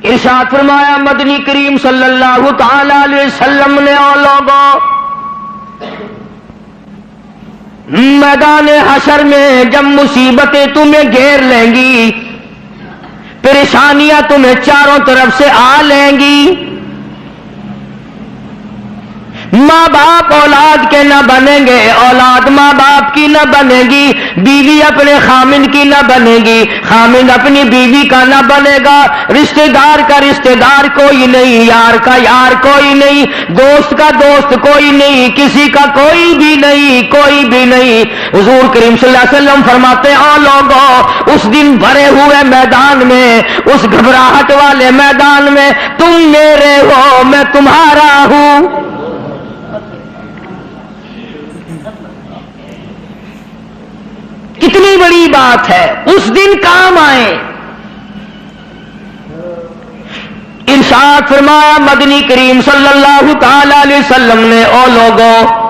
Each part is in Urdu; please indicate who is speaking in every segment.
Speaker 1: ارشاد فرمایا مدنی کریم صلی اللہ تعالی علیہ وسلم نے او لوگوں میدان حشر میں جب مصیبتیں تمہیں گھیر لیں گی، پریشانیاں تمہیں چاروں طرف سے آ لیں گی، ماں باپ اولاد کے نہ بنیں گے، اولاد ماں باپ کی نہ بنے گی، بیوی اپنے خامن کی نہ بنے گی، خامن اپنی بیوی کا نہ بنے گا، رشتہ دار کا رشتہ دار کوئی نہیں، یار کا یار کوئی نہیں، دوست کا دوست کوئی نہیں، کسی کا کوئی بھی نہیں، کوئی بھی نہیں۔ حضور کریم صلی اللہ علیہ وسلم فرماتے ہیں او لوگوں اس دن بھرے ہوئے میدان میں، اس گھبراہٹ والے میدان میں تم میرے ہو میں تمہارا ہوں۔ کتنی بڑی بات ہے، اس دن کام آئے۔ ارشاد فرمایا مدنی کریم صلی اللہ تعالی علیہ وسلم نے او لوگوں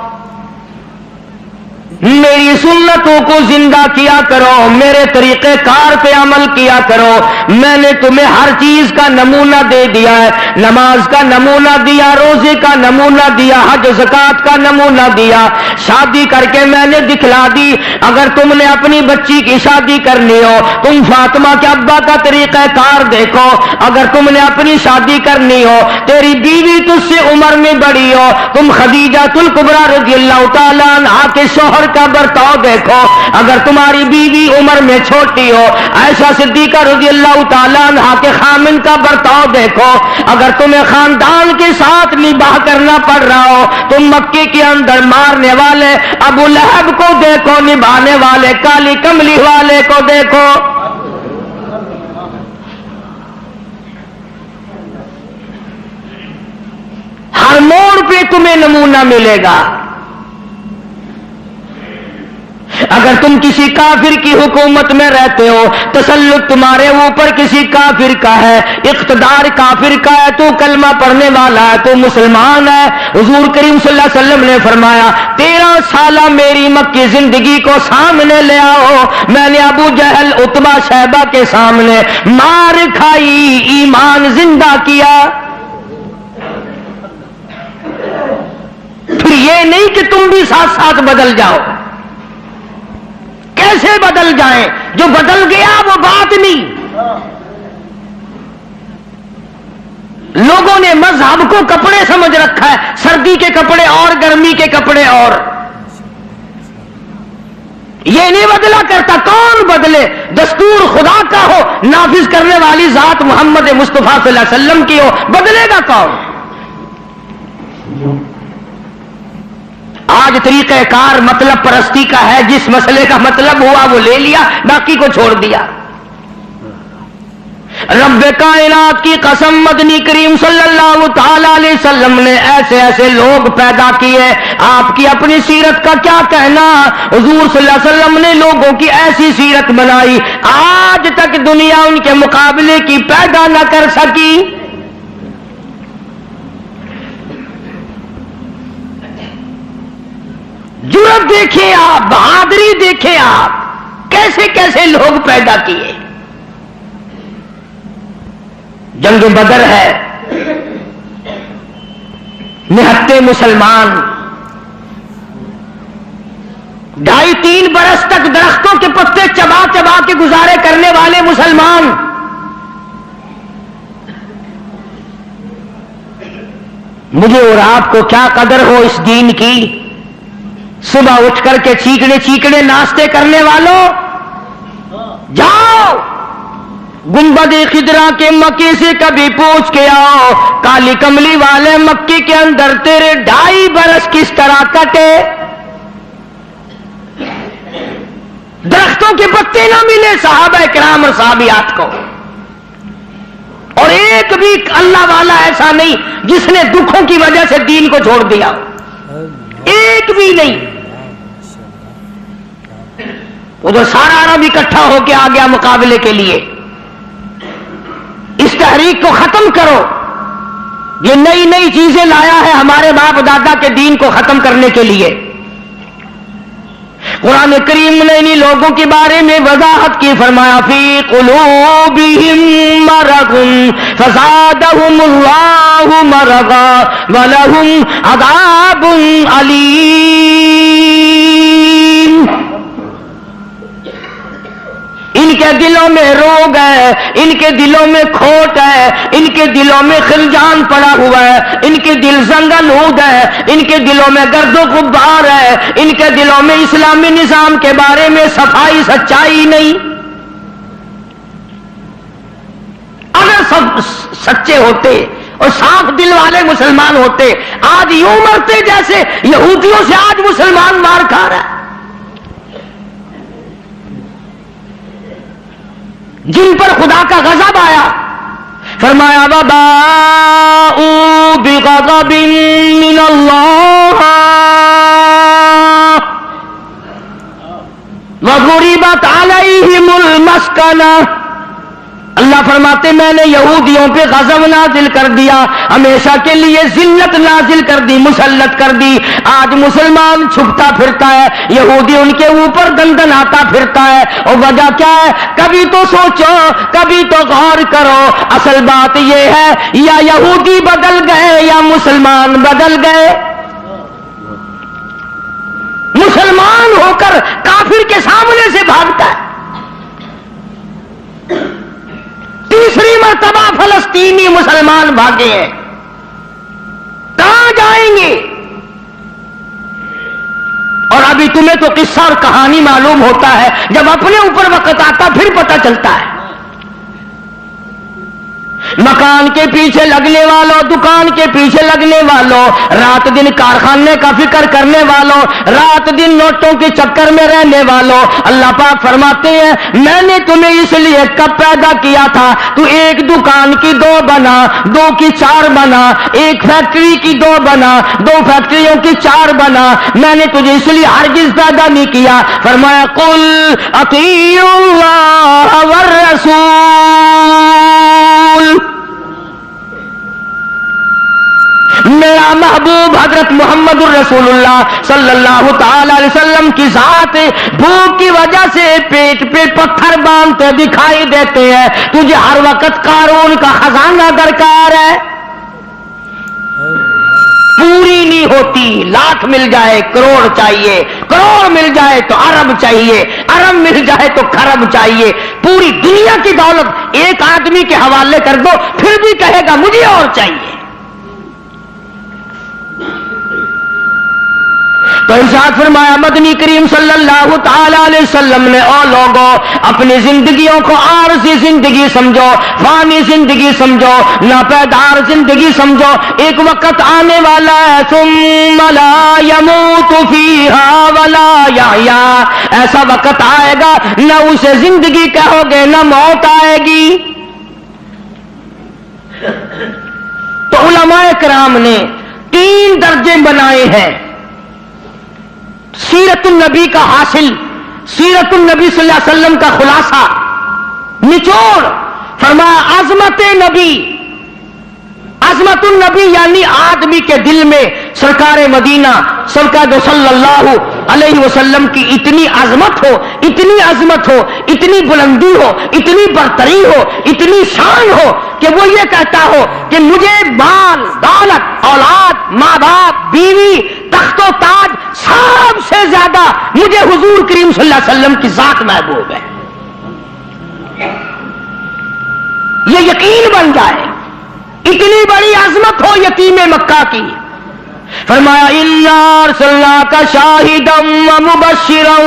Speaker 1: میری سنتوں کو زندہ کیا کرو، میرے طریقہ کار پہ عمل کیا کرو، میں نے تمہیں ہر چیز کا نمونہ دے دیا ہے، نماز کا نمونہ دیا، روزے کا نمونہ دیا، حج زکات کا نمونہ دیا، شادی کر کے میں نے دکھلا دی۔ اگر تم نے اپنی بچی کی شادی کرنی ہو تم فاطمہ کے ابا کا طریقہ کار دیکھو، اگر تم نے اپنی شادی کرنی ہو تیری بیوی تجھ سے عمر میں بڑی ہو تم خدیجہ الکبریٰ رضی اللہ تعالیٰ عنہا کے شوہر کا برتاؤ دیکھو، اگر تمہاری بیوی عمر میں چھوٹی ہو عائشہ صدیقہ رضی اللہ تعالیٰ عنہا کے خامن کا برتاؤ دیکھو، اگر تمہیں خاندان کے ساتھ نباہ کرنا پڑ رہا ہو تم مکے کے اندر مارنے والے ابو لہب کو دیکھو، نبھانے والے کالی کملی والے کو دیکھو۔ ہر موڑ پہ تمہیں نمونہ ملے گا۔ اگر تم کسی کافر کی حکومت میں رہتے ہو، تسلط تمہارے اوپر کسی کافر کا ہے، اقتدار کافر کا ہے، تو کلمہ پڑھنے والا ہے، تو مسلمان ہے، حضور کریم صلی اللہ علیہ وسلم نے فرمایا 13 سالہ میری مکی زندگی کو سامنے لے آؤ، میں نے ابو جہل عتبہ شیبہ کے سامنے مار کھائی، ایمان زندہ کیا۔ پھر یہ نہیں کہ تم بھی ساتھ ساتھ بدل جاؤ، کیسے بدل جائیں؟ جو بدل گیا وہ بات نہیں۔ لوگوں نے مذہب کو کپڑے سمجھ رکھا ہے، سردی کے کپڑے اور گرمی کے کپڑے اور، یہ نہیں بدلا کرتا۔ کون بدلے؟ دستور خدا کا ہو، نافذ کرنے والی ذات محمد مصطفیٰ صلی اللہ علیہ وسلم کی ہو، بدلے گا کون؟ آج طریقہ کار مطلب پرستی کا ہے، جس مسئلے کا مطلب ہوا وہ لے لیا، باقی کو چھوڑ دیا۔ رب کائنات کی قسم مدنی کریم صلی اللہ تعالی علیہ وسلم نے ایسے ایسے لوگ پیدا کیے، آپ کی اپنی سیرت کا کیا کہنا؟ حضور صلی اللہ علیہ وسلم نے لوگوں کی ایسی سیرت بنائی آج تک دنیا ان کے مقابلے کی پیدا نہ کر سکی۔ جرأت دیکھیں آپ، بہادری دیکھیں آپ، کیسے کیسے لوگ پیدا کیے۔ جنگ بدر ہے، نہتے مسلمان 2.5-3 برس تک درختوں کے پتے چبا چبا کے گزارے کرنے والے مسلمان، مجھے اور آپ کو کیا قدر ہو اس دین کی۔ صبح اٹھ کر کے چیکنے چیکنے ناشتے کرنے والوں، جاؤ گنبد خضرا کے مکے سے کبھی پوچھ کے آؤ، کالی کملی والے مکے کے اندر تیرے 2.5 برس کس طرح کٹے؟ درختوں کے پتے نہ ملے صحابہ کرام اور صحابیات کو، اور ایک بھی اللہ والا ایسا نہیں جس نے دکھوں کی وجہ سے دین کو چھوڑ دیا، ایک بھی نہیں۔ وہ تو سارا عرب اکٹھا ہو کے آ گیا مقابلے کے لیے۔ اس تحریک کو ختم کرو، یہ نئی نئی چیزیں لایا ہے ہمارے باپ دادا کے دین کو ختم کرنے کے لیے۔ قرآن کریم نے انہی لوگوں کے بارے میں وضاحت کی، فرمایا فی قلوبہم مرض فزادہم اللہ مرضا ولہم عذاب علیم۔ ان کے دلوں میں روگ ہے، ان کے دلوں میں کھوٹ ہے، ان کے دلوں میں خلجان پڑا ہوا ہے، ان کے دل زنگلود ہے، ان کے دلوں میں گرد و غبار ہے، ان کے دلوں میں اسلامی نظام کے بارے میں صفائی سچائی نہیں۔ اگر سب سچے ہوتے اور صاف دل والے مسلمان ہوتے، آج یوں مرتے جیسے یہودیوں سے آج مسلمان مار کھا رہا ہے، جن پر خدا کا غضب آیا۔ فرمایا وباءوا بغضب من اللہ وضربت علیہم المسکنہ۔ اللہ فرماتے میں نے یہودیوں پہ غضب نازل کر دیا، ہمیشہ کے لیے ذلت نازل کر دی، مسلط کر دی۔ آج مسلمان چھپتا پھرتا ہے، یہودی ان کے اوپر دندناتا پھرتا ہے، اور وجہ کیا ہے؟ کبھی تو سوچو، کبھی تو غور کرو، اصل بات یہ ہے یا یہودی بدل گئے یا مسلمان بدل گئے۔ مسلمان ہو کر کافر کے سامنے سے بھاگتا ہے۔ تیسری مرتبہ فلسطینی مسلمان بھاگے ہیں، کہاں جائیں گے؟ اور ابھی تمہیں تو قصہ اور کہانی معلوم ہوتا ہے، جب اپنے اوپر وقت آتا پھر پتہ چلتا ہے۔ مکان کے پیچھے لگنے والوں، دکان کے پیچھے لگنے والوں، رات دن کارخانے کا فکر کرنے والوں، رات دن نوٹوں کے چکر میں رہنے والوں، اللہ پاک فرماتے ہیں میں نے تمہیں اس لیے کب پیدا کیا تھا، تو ایک دکان کی دو بنا، دو کی چار بنا، ایک فیکٹری کی دو بنا، دو فیکٹریوں کی چار بنا، میں نے تجھے اس لیے ہرگز پیدا نہیں کیا۔ فرمایا قل اطیعوا اللہ والرسول۔ میرا محبوب حضرت محمد الرسول اللہ صلی اللہ تعالی علیہ وسلم کی ذات بھوک کی وجہ سے پیٹ پہ پتھر باندھتے دکھائی دیتے ہیں، تجھے ہر وقت قارون کا خزانہ درکار ہے، پوری نہیں ہوتی، لاکھ مل جائے کروڑ چاہیے، کروڑ مل جائے تو ارب چاہیے، ارب مل جائے تو خرب چاہیے، پوری دنیا کی دولت ایک آدمی کے حوالے کر دو پھر بھی کہے گا مجھے اور چاہیے۔ تو ارشاد فرمایا مدنی کریم صلی اللہ تعالی علیہ وسلم نے او لوگوں اپنی زندگیوں کو عارضی زندگی سمجھو، فانی زندگی سمجھو، ناپیدار زندگی سمجھو، ایک وقت آنے والا ہے ثم لا يموت فيها ولا يحيا، ایسا وقت آئے گا نہ اسے زندگی کہو گے نہ موت آئے گی۔ تو علماء کرام نے 3 درجے بنائے ہیں سیرت النبی کا حاصل، سیرت النبی صلی اللہ علیہ وسلم کا خلاصہ، نچوڑ۔ فرمایا عظمت نبی، عظمت النبی یعنی آدمی کے دل میں سرکار مدینہ سرکار صلی اللہ علیہ وسلم کی اتنی عظمت ہو، اتنی عظمت ہو، اتنی بلندی ہو، اتنی برتری ہو، اتنی شان ہو کہ وہ یہ کہتا ہو کہ مجھے مال دولت اولاد ماں باپ بیوی تخت و تاج سب سے زیادہ مجھے حضور کریم صلی اللہ علیہ وسلم کی ذات محبوب ہے، یہ یقین بن جائے۔ اتنی بڑی عظمت ہو یتیم مکہ کی۔ فرمایا اِنَّا أَرْسَلْنَاكَ شَاهِدًا وَمُبَشِّرًا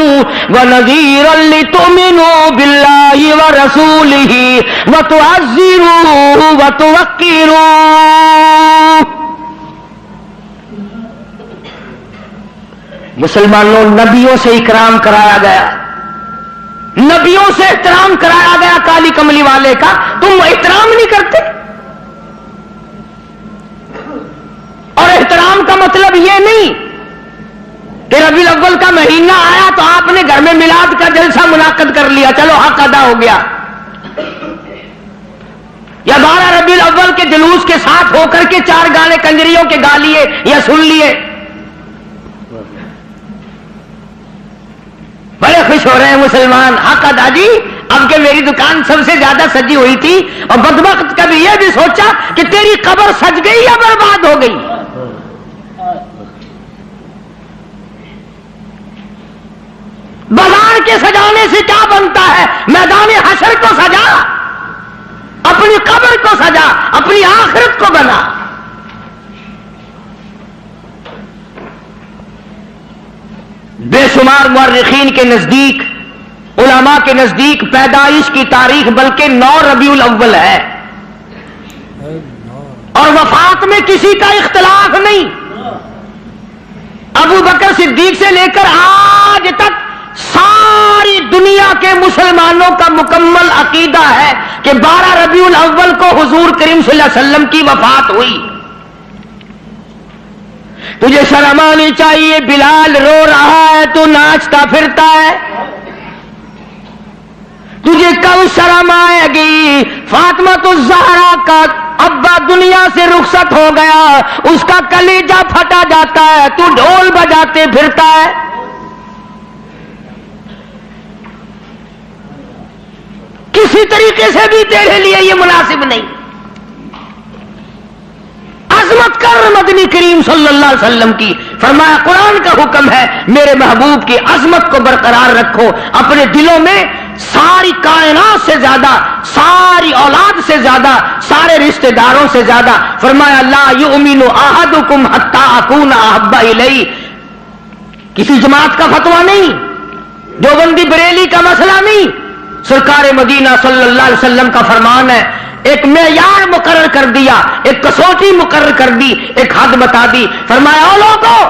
Speaker 1: وَنَذِيرًا لِتُؤْمِنُوا بِاللَّهِ وَرَسُولِهِ وَتُعَزِّرُوهُ وَتُوَقِّرُوهُ۔ مسلمانوں نبیوں سے اکرام کرایا گیا، نبیوں سے احترام کرایا گیا، کالی کملی والے کا تم احترام نہیں کرتے۔ اور احترام کا مطلب یہ نہیں کہ ربیع الاول کا مہینہ آیا تو آپ نے گھر میں میلاد کا جلسہ منعقد کر لیا، چلو حق ادا ہو گیا، یا 12 ربیع الاول کے جلوس کے ساتھ ہو کر کے 4 گانے کنجریوں کے گا لیے یا سن لیے۔ بڑے خوش ہو رہے ہیں مسلمان، آقا داجی اب کہ میری دکان سب سے زیادہ سجی ہوئی تھی، اور بدبخت کبھی یہ بھی سوچا کہ تیری قبر سج گئی یا برباد ہو گئی۔ بازار کے سجانے سے کیا بنتا ہے؟ میدان حشر کو سجا، اپنی قبر کو سجا، اپنی آخرت کو بنا۔ بے شمار مورخین کے نزدیک، علماء کے نزدیک پیدائش کی تاریخ بلکہ 9 ربیع الاول ہے، اور وفات میں کسی کا اختلاف نہیں۔ ابو بکر صدیق سے لے کر آج تک ساری دنیا کے مسلمانوں کا مکمل عقیدہ ہے کہ 12 ربیع الاول کو حضور کریم صلی اللہ علیہ وسلم کی وفات ہوئی۔ تجھے شرم آنی چاہیے، بلال رو رہا ہے تو ناچتا پھرتا ہے، تجھے کب شرم آئے گی؟ فاطمہ الزہرا کا ابا دنیا سے رخصت ہو گیا، اس کا کلیجہ پھٹا جاتا ہے، تو ڈھول بجاتے پھرتا ہے۔ کسی طریقے سے بھی تیرے لیے یہ مناسب نہیں۔ عظمت کر مدنی کریم صلی اللہ علیہ وسلم کی، فرمایا قرآن کا حکم ہے میرے محبوب کی عظمت کو برقرار رکھو اپنے دلوں میں، ساری کائنات سے زیادہ، ساری اولاد سے زیادہ، سارے رشتہ داروں سے زیادہ۔ فرمایا لا یؤمن احدکم حتی اکون احب الیہ، کسی جماعت کا فتویٰ نہیں، دیوبندی بریلی کا مسئلہ نہیں، سرکار مدینہ صلی اللہ علیہ وسلم کا فرمان ہے۔ ایک معیار مقرر کر دیا، ایک کسوٹی مقرر کر دی، ایک حد بتا دی۔ فرمایا او لوگوں،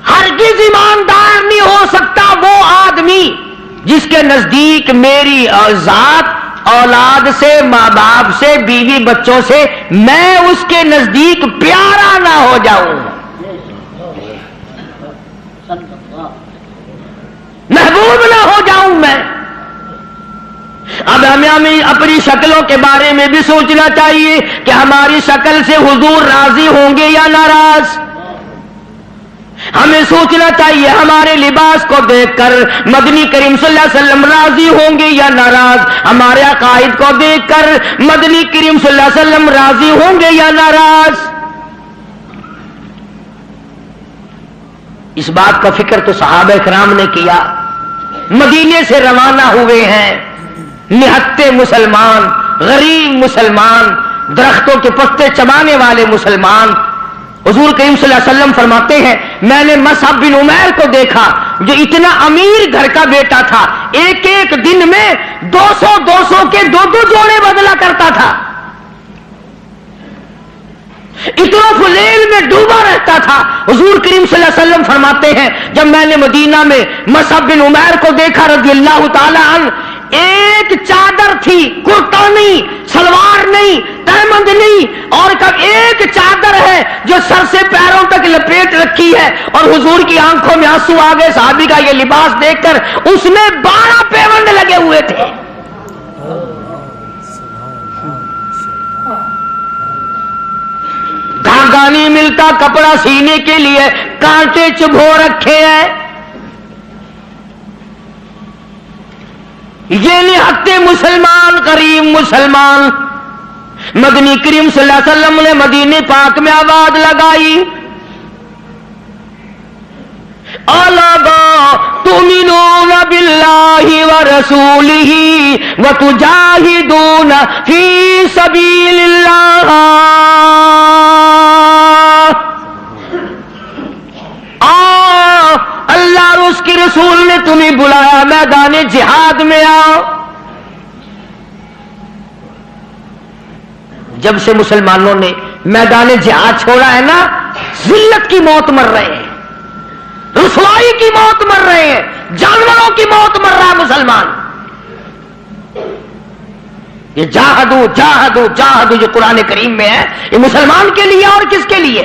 Speaker 1: ہرگز ایماندار نہیں ہو سکتا وہ آدمی جس کے نزدیک میری ذات، اولاد سے، ماں باپ سے، بیوی بچوں سے میں اس کے نزدیک پیارا نہ ہو جاؤں، محبوب نہ ہو جاؤں میں۔ اب ہمیں اپنی شکلوں کے بارے میں بھی سوچنا چاہیے کہ ہماری شکل سے حضور راضی ہوں گے یا ناراض۔ ہمیں سوچنا چاہیے ہمارے لباس کو دیکھ کر مدنی کریم صلی اللہ علیہ وسلم راضی ہوں گے یا ناراض، ہمارے عقائد کو دیکھ کر مدنی کریم صلی اللہ علیہ وسلم راضی ہوں گے یا ناراض۔ اس بات کا فکر تو صحابہ کرام نے کیا، مدینے سے روانہ ہوئے ہیں نہتے مسلمان، غریب مسلمان، درختوں کے پتے چبانے والے مسلمان۔ حضور کریم صلی اللہ علیہ وسلم فرماتے ہیں میں نے مصعب بن عمیر کو دیکھا جو اتنا امیر گھر کا بیٹا تھا، ایک ایک دن میں 200 کے 2 جوڑے بدلا کرتا تھا، اتنا فلیل میں ڈوبا رہتا تھا۔ حضور کریم صلی اللہ علیہ وسلم فرماتے ہیں جب میں نے مدینہ میں مصعب بن عمیر کو دیکھا رضی اللہ تعالی عنہ، ایک چادر تھی، کرتا نہیں، سلوار نہیں، تہمند نہیں، اور کب ایک چادر ہے جو سر سے پیروں تک لپیٹ رکھی ہے، اور حضور کی آنکھوں میں آنسو آ گئے صحابی کا یہ لباس دیکھ کر، اس میں 12 پیوند لگے ہوئے تھے۔ دھاگا نہیں ملتا کپڑا سینے کے لیے، کانٹے چبھو رکھے ہیں۔ یہ نہتے مسلمان، غریب مسلمان۔ مدنی کریم صلی اللہ علیہ وسلم نے مدینے پاک میں آواز لگائی، اَلَا تُؤْمِنُونَ بِاللَّهِ وَرَسُولِهِ وَتُجَاهِدُونَ فِي سَبِيلِ اللَّهِ، اللہ اور اس کے رسول نے تمہیں بلایا میدان جہاد میں آؤ۔ جب سے مسلمانوں نے میدان جہاد چھوڑا ہے نا، ذلت کی موت مر رہے ہیں، رسوائی کی موت مر رہے ہیں، جانوروں کی موت مر رہا ہے مسلمان۔ یہ جاہدو جاہدو جاہدو جو قرآن کریم میں ہے، یہ مسلمان کے لیے اور کس کے لیے؟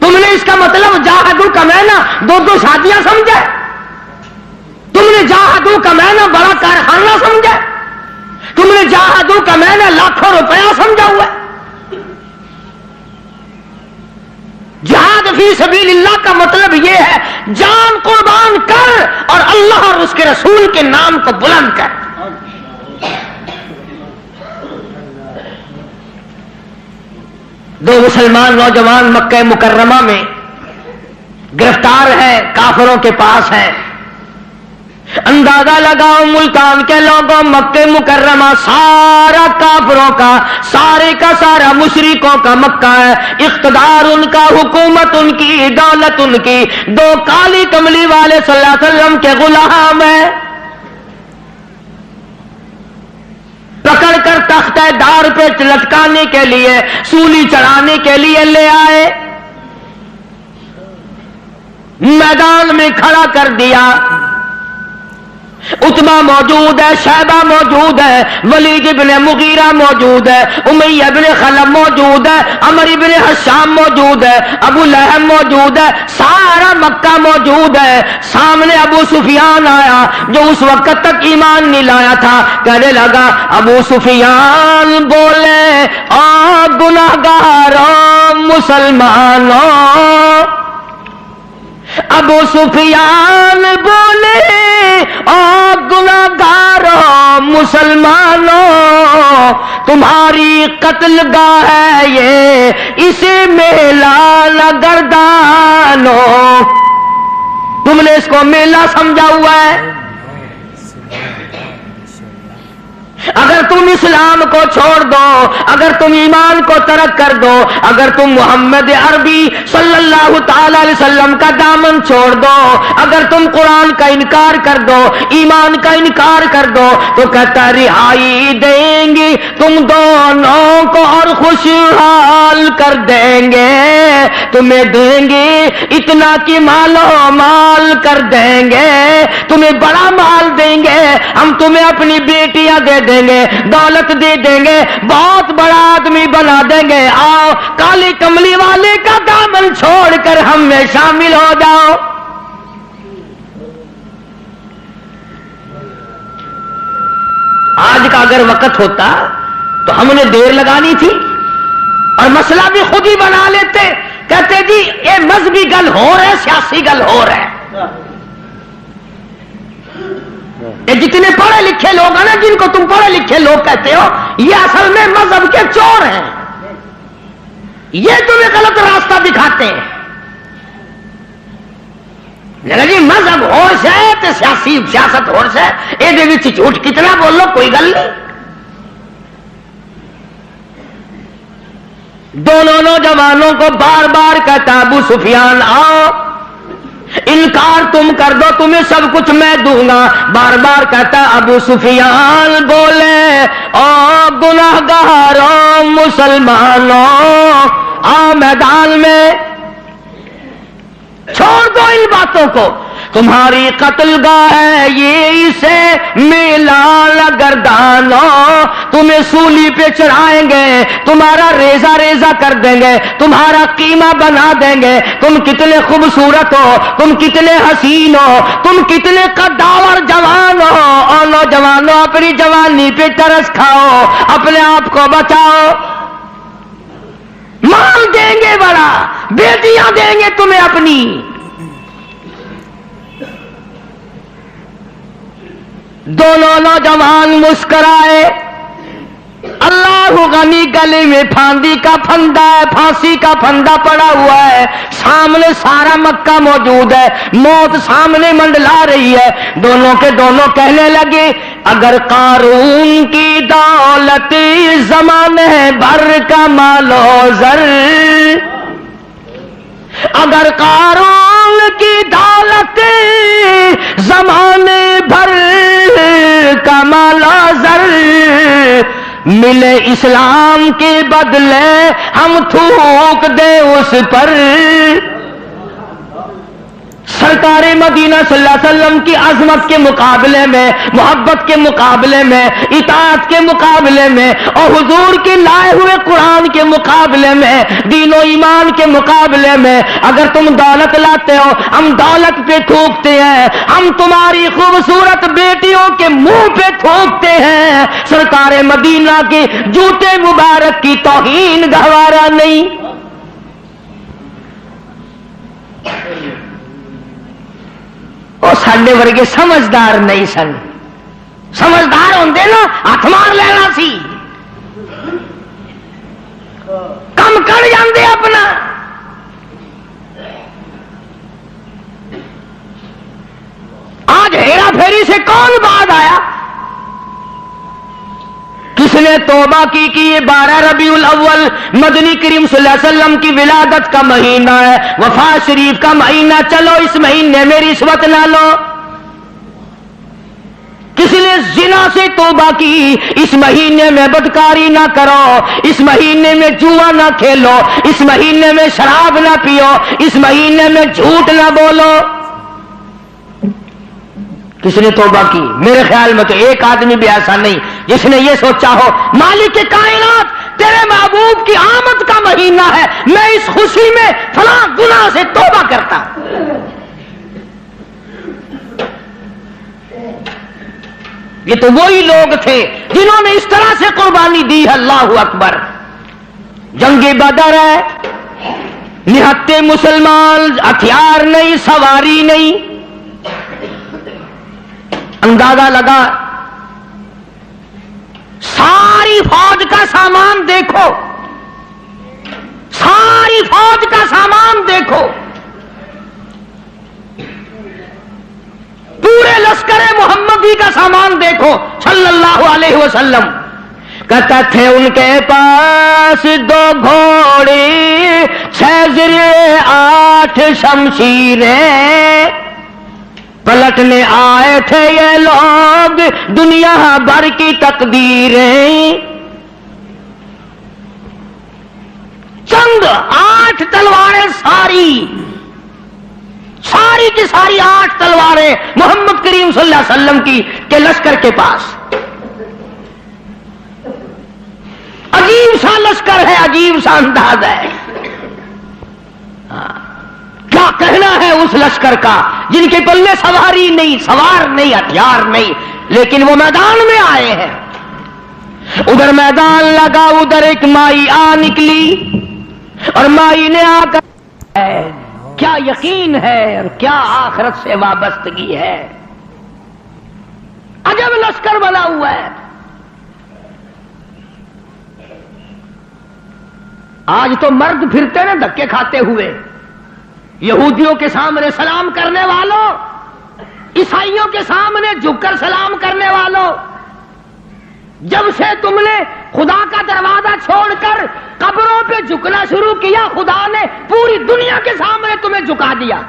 Speaker 1: تم نے اس کا مطلب جاہدو کا معنی 2 شادیاں سمجھا؟ تم نے جاہدو کا معنی بڑا کارخانہ سمجھا؟ تم نے جاہدو کا معنی لاکھوں روپیہ سمجھا ہوا ہے؟ جہاد فی سبیل اللہ کا مطلب یہ ہے جان قربان کر اور اللہ اور اس کے رسول کے نام کو بلند کر. دو مسلمان نوجوان مکہ مکرمہ میں گرفتار ہیں، کافروں کے پاس ہیں. اندازہ لگاؤ ملتان کے لوگوں، مکہ مکرمہ سارا کافروں کا، سارے کا سارا مشرکوں کا مکہ ہے. اقتدار ان کا، حکومت ان کی، دولت ان کی. دو کالی کملی والے صلی اللہ علیہ وسلم کے غلام ہیں. پکڑ کر تختہ دار پہ لٹکانے کے لیے، سولی چڑھانے کے لیے لے آئے، میدان میں کھڑا کر دیا. عتبہ موجود ہے، شیبہ موجود ہے، ولید ابن مغیرہ موجود ہے، امیہ ابن خلف موجود ہے، عمر ابن حشام موجود ہے، ابو لہب موجود ہے، سارا مکہ موجود ہے. سامنے ابو سفیان آیا جو اس وقت تک ایمان نہیں لایا تھا. کہنے لگا ابو سفیان بولے آ گناہگاروں مسلمانوں. ابو سفیان بولے او گناہگاروں مسلمانوں، تمہاری قتل گاہ ہے یہ، اسے میلہ نہ گردانو. تم نے اس کو میلہ سمجھا ہوا ہے. اگر تم اسلام کو چھوڑ دو، اگر تم ایمان کو ترک کر دو، اگر تم محمد عربی صلی اللہ تعالی علیہ وسلم کا دامن چھوڑ دو، اگر تم قرآن کا انکار کر دو، ایمان کا انکار کر دو، تو کہتا رہائی دیں گے تم دونوں کو اور خوشحال کر دیں گے. تمہیں دیں گے اتنا کہ مالو مال کر دیں گے، تمہیں بڑا مال دیں گے، ہم تمہیں اپنی بیٹیاں دے دیں گے، دولت دے دیں گے، بہت بڑا آدمی بنا دیں گے. آؤ کالی کملی والے کا دامن چھوڑ کر ہم میں شامل ہو جاؤ. آج کا اگر وقت ہوتا تو ہم نے دیر لگانی تھی اور مسئلہ بھی خود ہی بنا لیتے. کہتے جی یہ مذہبی گل ہو رہا ہے، سیاسی گل ہو رہا ہے. یہ جتنے پڑھے لکھے لوگ ہیں نا، جن کو تم پڑھے لکھے لوگ کہتے ہو، یہ اصل میں مذہب کے چور ہیں. یہ تمہیں غلط راستہ دکھاتے ہیں. جی مذہب ہورس ہے تو سیاست ہورس ہے، یہ جھوٹ کتنا بول لو کوئی گل نہیں. دونوں نوجوانوں کو بار بار کہتا ابو سفیان آؤ، انکار تم کر دو تمہیں سب کچھ میں دوں گا. بار بار کہتا ابو سفیان بولے او گناہگاروں مسلمانوں، آؤ میدان میں، چھوڑ دو ان باتوں کو. تمہاری قتل گاہ ہے یہ، اسے میلہ نہ گردانو. تمہیں سولی پہ چڑھائیں گے، تمہارا ریزہ ریزہ کر دیں گے، تمہارا قیمہ بنا دیں گے. تم کتنے خوبصورت ہو، تم کتنے حسین ہو، تم کتنے قداور جوان ہو. اور نوجوانوں اپنی جوانی پہ ترس کھاؤ، اپنے آپ کو بچاؤ. مال دیں گے بڑا، بیٹیاں دیں گے تمہیں اپنی. دونوں نوجوان مسکرائے. اللہ غنی گلی میں پھاندی کا پھندا ہے، پھانسی کا پھندا پڑا ہوا ہے، سامنے سارا مکہ موجود ہے، موت سامنے منڈلا رہی ہے. دونوں کے دونوں کہنے لگے اگر قارون کی دولت زمانے بھر کا مال و زر، اگر قارون کی دولت زمانے بھر کا مال و زر ملے اسلام کے بدلے ہم تھوک دیں اس پر. سرکار مدینہ صلی اللہ علیہ وسلم کی عظمت کے مقابلے میں، محبت کے مقابلے میں، اطاعت کے مقابلے میں، اور حضور کے لائے ہوئے قرآن کے مقابلے میں، دین و ایمان کے مقابلے میں اگر تم دولت لاتے ہو ہم دولت پہ تھوکتے ہیں، ہم تمہاری خوبصورت بیٹیوں کے منہ پہ تھوکتے ہیں. سرکار مدینہ کے جوتے مبارک کی توہین گوارا نہیں. وہ ساڈے ورگے سمجھدار نہیں سن. سمجھدار ہوندے نا ہاتھ مار لینا سی. کم کر جاندے اپنا. آج ہیرا پھیری سے کون بعد آیا؟ کس نے توبہ کی کہ یہ 12 ربیع الاول مدنی کریم صلی اللہ علیہ وسلم کی ولادت کا مہینہ ہے، وفات شریف کا مہینہ، چلو اس مہینے میں رشوت نہ لو. کسی نے زنا سے توبہ کی، اس مہینے میں بدکاری نہ کرو، اس مہینے میں جوا نہ کھیلو، اس مہینے میں شراب نہ پیو، اس مہینے میں جھوٹ نہ بولو. کس نے توبہ کی؟ میرے خیال میں تو ایک آدمی بھی ایسا نہیں جس نے یہ سوچا ہو مالک کائنات تیرے محبوب کی آمد کا مہینہ ہے، میں اس خوشی میں فلاں گناہ سے توبہ کرتا. یہ تو وہی لوگ تھے جنہوں نے اس طرح سے قربانی دی. اللہ اکبر. جنگ بدر ہے، نہتے مسلمان، ہتھیار نہیں، سواری نہیں. اندازہ لگا ساری فوج کا سامان دیکھو، ساری فوج کا سامان دیکھو، پورے لشکر محمدی کا سامان دیکھو صلی اللہ علیہ وسلم. کہتا تھے ان کے پاس 2 گھوڑے، 6 زرے، 8 شمشیریں، پلٹنے آئے تھے یہ لوگ دنیا بھر کی تقدیریں. چند 8 تلواریں، ساری کی ساری 8 تلواریں محمد کریم صلی اللہ علیہ وسلم کی کے لشکر کے پاس. عجیب سا لشکر ہے، عجیب سا انداز ہے. کیا کہنا ہے اس لشکر کا جن کے پلے سواری نہیں، سوار نہیں، ہتھیار نہیں، لیکن وہ میدان میں آئے ہیں. ادھر میدان لگا، ادھر ایک مائی آ نکلی اور مائی نے آ کر کیا یقین ہے اور کیا آخرت سے وابستگی ہے. عجب لشکر بنا ہوا ہے. آج تو مرد پھرتے نا دھکے کھاتے ہوئے، یہودیوں کے سامنے سلام کرنے والوں، عیسائیوں کے سامنے جھک کر سلام کرنے والوں. جب سے تم نے خدا کا دروازہ چھوڑ کر قبروں پہ جھکنا شروع کیا، خدا نے پوری دنیا کے سامنے تمہیں جھکا دیا.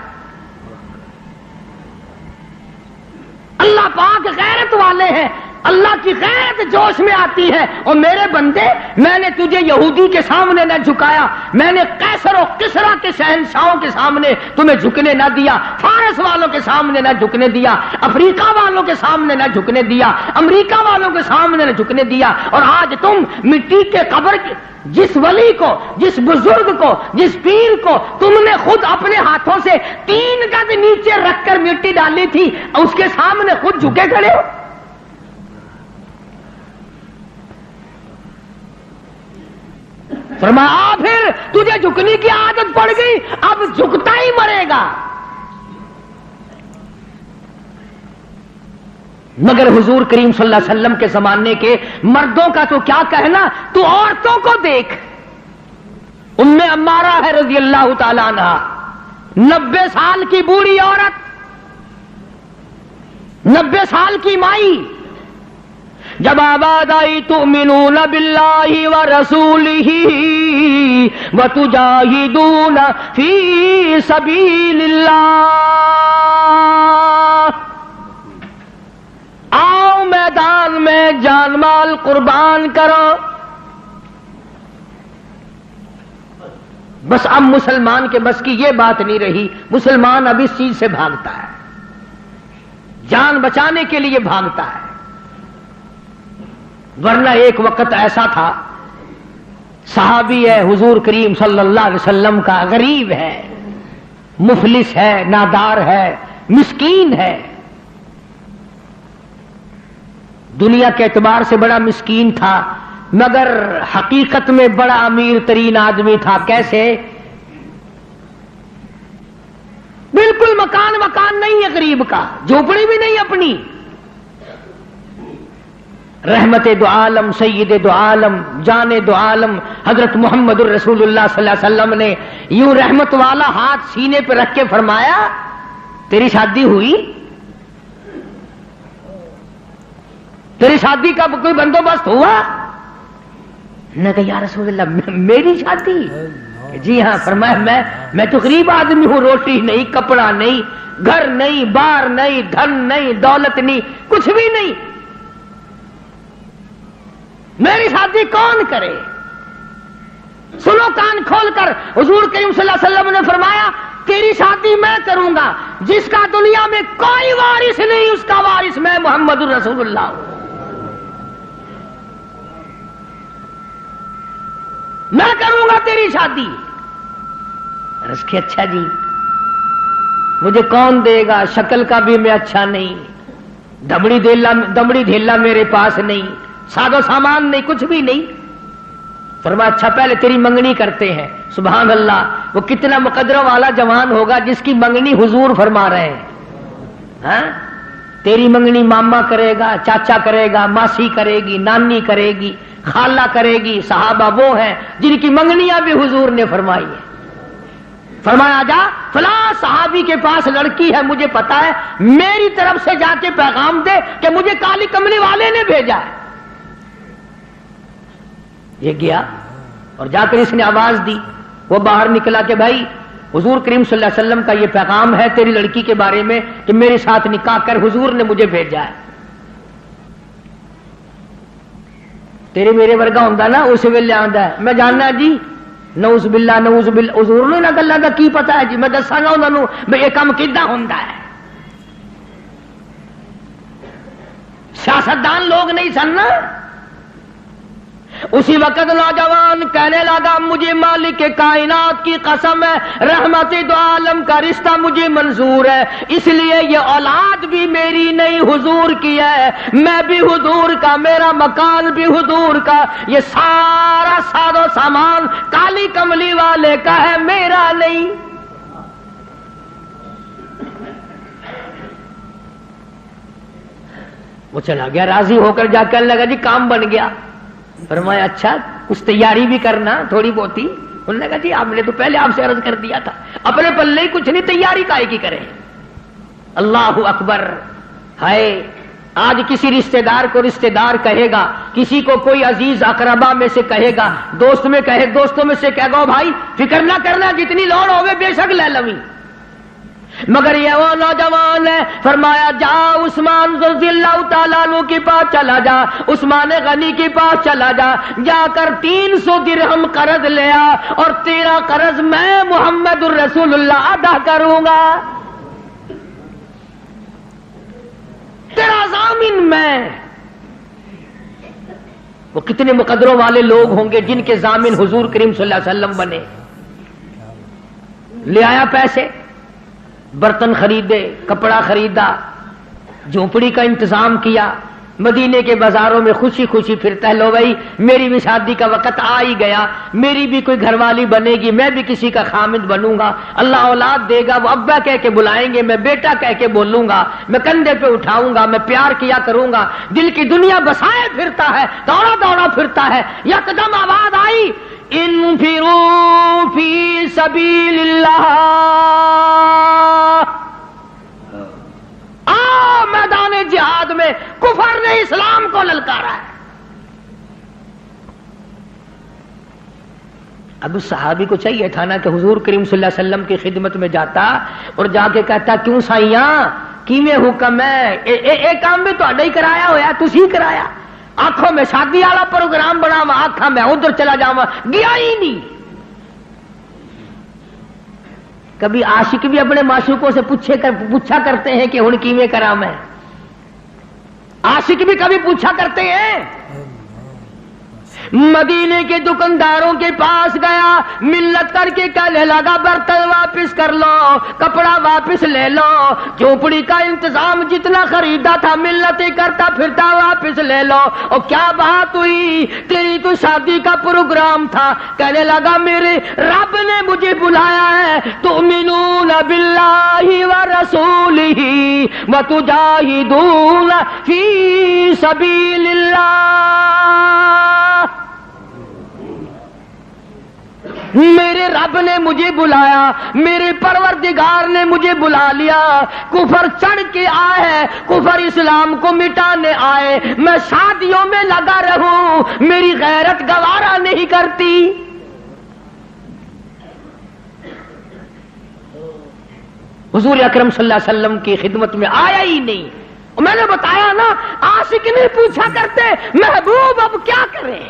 Speaker 1: اللہ پاک غیرت والے ہیں، اللہ کی غیرت جوش میں آتی ہے. اور میرے بندے، میں نے تجھے یہودی کے سامنے نہ جھکایا، میں نے قیصر و کسریٰ کے شہنشاہوں کے سامنے تمہیں جھکنے نہ دیا، فارس والوں کے سامنے نہ جھکنے دیا، افریقہ والوں کے سامنے نہ جھکنے دیا، امریکہ والوں کے سامنے نہ جھکنے دیا. اور آج تم مٹی کے قبر کی جس ولی کو، جس بزرگ کو، جس پیر کو تم نے خود اپنے ہاتھوں سے 3 گز نیچے رکھ کر مٹی ڈالی تھی، اس کے سامنے خود جھکے کھڑے ہو. فرمایا پھر تجھے جھکنے کی عادت پڑ گئی، اب جھکتا ہی مرے گا. مگر حضور کریم صلی اللہ علیہ وسلم کے زمانے کے مردوں کا تو کیا کہنا، تو عورتوں کو دیکھ. ام عمارہ ہے رضی اللہ تعالی عنہ، 90 سال کی بوڑھی عورت، 90 سال کی مائی. جب آباد آئی تؤمنون باللہ ورسولہ وتجاہدون فی سبیل اللہ، آؤ میدان میں جان مال قربان کرو. بس اب مسلمان کے بس کی یہ بات نہیں رہی، مسلمان اب اس چیز سے بھاگتا ہے، جان بچانے کے لیے بھاگتا ہے. ورنہ ایک وقت ایسا تھا، صحابی ہے حضور کریم صلی اللہ علیہ وسلم کا، غریب ہے، مفلس ہے، نادار ہے، مسکین ہے، دنیا کے اعتبار سے بڑا مسکین تھا، مگر حقیقت میں بڑا امیر ترین آدمی تھا. کیسے؟ بالکل مکان مکان وکان نہیں ہے غریب کا، جھوپڑی بھی نہیں اپنی. رحمت دو عالم، سید دو عالم، جان دو عالم حضرت محمد الرسول اللہ صلی اللہ علیہ وسلم نے یوں رحمت والا ہاتھ سینے پہ رکھ کے فرمایا تیری شادی ہوئی؟ تیری شادی کا کوئی بندوبست ہوا؟ نے کہا یا رسول اللہ میری شادی؟ جی ہاں. فرمایا میں تو غریب آدمی ہوں، روٹی نہیں، کپڑا نہیں، گھر نہیں، بار نہیں، دھن نہیں، دولت نہیں، کچھ بھی نہیں، میری شادی کون کرے؟ سنو کان کھول کر، حضور کریم صلی اللہ علیہ وسلم نے فرمایا تیری شادی میں کروں گا، جس کا دنیا میں کوئی وارث نہیں اس کا وارث میں محمد الرسول اللہ ہوں. میں کروں گا تیری شادی. عرض کی اچھا جی مجھے کون دے گا؟ شکل کا بھی میں اچھا نہیں، دمڑی دھیلا میرے پاس نہیں، سادو سامان نہیں، کچھ بھی نہیں. فرمایا اچھا پہلے تیری منگنی کرتے ہیں. سبحان اللہ، وہ کتنا مقدرہ والا جوان ہوگا جس کی منگنی حضور فرما رہے ہیں. ہاں تیری منگنی ماما کرے گا، چاچا کرے گا، ماسی کرے گی، نانی کرے گی، خالہ کرے گی. صحابہ وہ ہیں جن کی منگنیاں بھی حضور نے فرمائی ہیں. فرمایا جا فلاں صحابی کے پاس لڑکی ہے، مجھے پتا ہے، میری طرف سے جا کے پیغام دے کہ مجھے کالی کملی والے نے بھیجا ہے. یہ گیا اور جا کر اس نے آواز دی. وہ باہر نکلا کہ بھائی حضور کریم صلی اللہ علیہ وسلم کا یہ پیغام ہے تیری لڑکی کے بارے میں کہ میرے ساتھ نکاح کر، حضور نے مجھے بھیجا ہے. تیرے میرے ورگا ہوندا نا اس ویلے آندا ہے میں جاننا جی نعوذ باللہ نعوذ باللہ. حضور نے نہ گلاں دا کی پتا ہے جی، میں دساں گا انہاں نوں بھئی یہ کام کیداں ہوندا ہے. سیاستدان لوگ نہیں سن نا. اسی وقت نوجوان کہنے لگا مجھے مالک کائنات کی قسم ہے رحمت دو عالم کا رشتہ مجھے منظور ہے، اس لیے یہ اولاد بھی میری نہیں حضور کی ہے، میں بھی حضور کا، میرا مکان بھی حضور کا، یہ سارا ساز و سامان کالی کملی والے کا ہے، میرا نہیں. وہ چلا گیا راضی ہو کر، جا کہنے لگا جی کام بن گیا. فرمایا اچھا کچھ تیاری بھی کرنا تھوڑی بہت ہی. انہوں نے کہا جی آپ نے تو پہلے آپ سے عرض کر دیا تھا، اپنے پلے ہی کچھ نہیں، تیاری کائے کی کریں. اللہ اکبر. ہائے آج کسی رشتہ دار کو رشتہ دار کہے گا، کسی کو کوئی عزیز اقربا میں سے کہے گا، دوستوں میں سے کہے گا بھائی فکر نہ کرنا جتنی لوڑ ہوگی بے شک لے لویں. مگر یہ وہ نوجوان ہے. فرمایا جا عثمان رضی اللہ تعالیٰ عنہ کے پاس چلا جا، عثمان غنی کے پاس چلا جا، جا کر 300 درہم قرض لیا اور تیرا قرض میں محمد الرسول اللہ ادا کروں گا، تیرا ضامن میں. وہ کتنے مقدروں والے لوگ ہوں گے جن کے ضامن حضور کریم صلی اللہ علیہ وسلم بنے. لے آیا پیسے، برتن خریدے، کپڑا خریدا، جھونپڑی کا انتظام کیا، مدینے کے بازاروں میں خوشی خوشی پھرتا ہے. لو بھائی میری بھی شادی کا وقت آ ہی گیا، میری بھی کوئی گھر والی بنے گی، میں بھی کسی کا خامد بنوں گا، اللہ اولاد دے گا، وہ ابا کہہ کے بلائیں گے، میں بیٹا کہہ کے بولوں گا، میں کندھے پہ اٹھاؤں گا، میں پیار کیا کروں گا. دل کی دنیا بسائے پھرتا ہے، دوڑا دوڑا پھرتا ہے. یکدم آواز آئی انفروا فی سبیل اللہ، میدان جہاد میں. کفر نے اسلام کو للکارا ہے. اب اس صحابی کو چاہیے تھا نا کہ حضور کریم صلی اللہ علیہ وسلم کی خدمت میں جاتا اور جا کے کہتا کیوں سائیاں کیویں حکم ہے، اے کام بھی تہاڈا ہی کرایا ہویا، تسی کرایا. آنکھوں میں شادی والا پروگرام بنا وا، آنکھاں میں ادھر چلا جاواں، گیا ہی نہیں. کبھی عاشق بھی اپنے معشوقوں سے پوچھا کرتے ہیں کہ ہن کیویں کراں میں. عاشق بھی کبھی پوچھا کرتے ہیں مدینے کے دکانداروں کے پاس گیا, منت کر کے کہنے لگا برتن واپس کر لو, کپڑا واپس لے لو, جھونپڑی کا انتظام جتنا خریدا تھا منتیں کرتا پھرتا واپس لے لو. اور کیا بات ہوئی؟ تیری تو شادی کا پروگرام تھا. کہنے لگا میرے رب نے مجھے بلایا ہے, تؤمنون باللہ ورسولہ وتجاہدون فی سبیل اللہ. میرے رب نے مجھے بلایا, میرے پروردگار نے مجھے بلا لیا. کفر چڑھ کے آئے, کفر اسلام کو مٹانے آئے, میں شادیوں میں لگا رہوں, میری غیرت گوارا نہیں کرتی. حضور اکرم صلی اللہ علیہ وسلم کی خدمت میں آیا ہی نہیں. میں نے بتایا نا, عاشق نہیں پوچھا کرتے محبوب اب کیا کریں.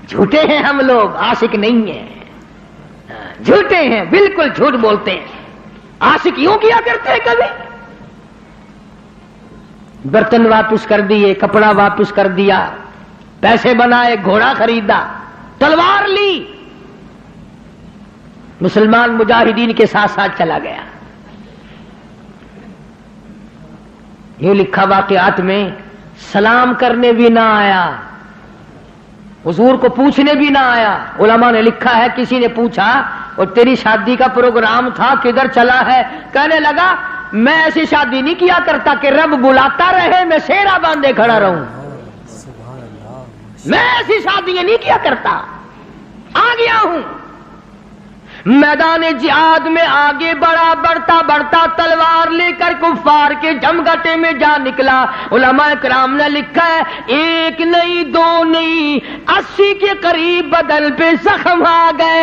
Speaker 1: جھوٹے ہیں ہم لوگ, عاشق نہیں ہیں, جھوٹے ہیں, بالکل جھوٹ بولتے ہیں. عاشق یوں کیا کرتے ہیں کبھی. برتن واپس کر دیے, کپڑا واپس کر دیا, پیسے بنائے, گھوڑا خریدا, تلوار لی, مسلمان مجاہدین کے ساتھ ساتھ چلا گیا. یہ لکھا واقعات میں, سلام کرنے بھی نہ آیا, حضور کو پوچھنے بھی نہ آیا. علماء نے لکھا ہے کسی نے پوچھا اور تیری شادی کا پروگرام تھا کدھر چلا ہے؟ کہنے لگا میں ایسی شادی نہیں کیا کرتا کہ رب بلاتا رہے میں سیرا باندھے کھڑا رہوں. میں ایسی شادیاں نہیں کیا کرتا. آ گیا ہوں میدان جہاد میں, آگے بڑھا, بڑھتا بڑھتا تلوار لے کر کفار کے جمگٹے میں جا نکلا. علماء کرام نے لکھا ہے ایک نہیں, دو نہیں, 80 کے قریب بدن پہ زخم آ گئے,